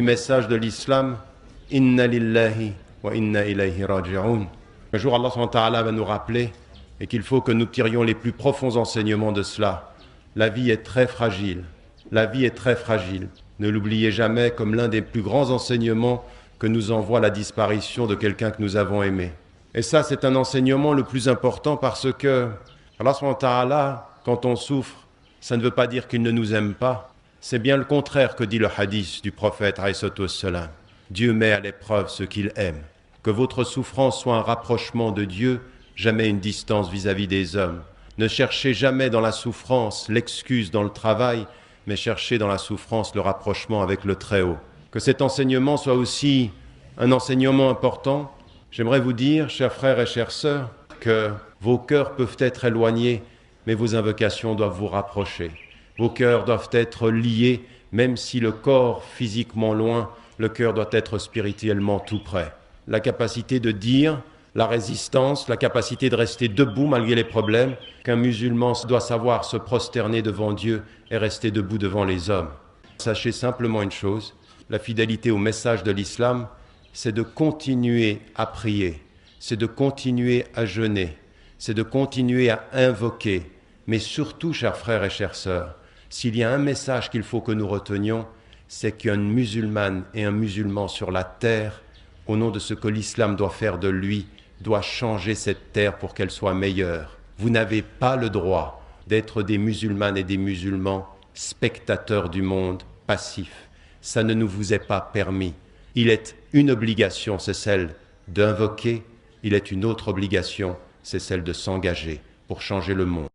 Le message de l'islam, Inna lillahi wa inna ilayhi raji'un. Un jour, Allah subhanahu wa ta'ala va nous rappeler et qu'il faut que nous tirions les plus profonds enseignements de cela. La vie est très fragile. La vie est très fragile. Ne l'oubliez jamais comme l'un des plus grands enseignements que nous envoie la disparition de quelqu'un que nous avons aimé. Et ça, c'est un enseignement le plus important parce que Allah subhanahu wa ta'ala, quand on souffre, ça ne veut pas dire qu'il ne nous aime pas. C'est bien le contraire que dit le hadith du prophète alayhi salam. Dieu met à l'épreuve ce qu'il aime. Que votre souffrance soit un rapprochement de Dieu, jamais une distance vis-à-vis des hommes. Ne cherchez jamais dans la souffrance l'excuse dans le travail, mais cherchez dans la souffrance le rapprochement avec le Très-Haut. Que cet enseignement soit aussi un enseignement important. J'aimerais vous dire, chers frères et chères sœurs, que vos cœurs peuvent être éloignés, mais vos invocations doivent vous rapprocher. Vos cœurs doivent être liés, même si le corps physiquement loin, le cœur doit être spirituellement tout près. La capacité de dire, la résistance, la capacité de rester debout malgré les problèmes, qu'un musulman doit savoir se prosterner devant Dieu et rester debout devant les hommes. Sachez simplement une chose, la fidélité au message de l'islam, c'est de continuer à prier, c'est de continuer à jeûner, c'est de continuer à invoquer. Mais surtout, chers frères et chères sœurs, s'il y a un message qu'il faut que nous retenions, c'est qu'une musulmane et un musulman sur la terre, au nom de ce que l'islam doit faire de lui, doit changer cette terre pour qu'elle soit meilleure. Vous n'avez pas le droit d'être des musulmanes et des musulmans spectateurs du monde, passifs. Ça ne nous vous est pas permis. Il est une obligation, c'est celle d'invoquer. Il est une autre obligation, c'est celle de s'engager pour changer le monde.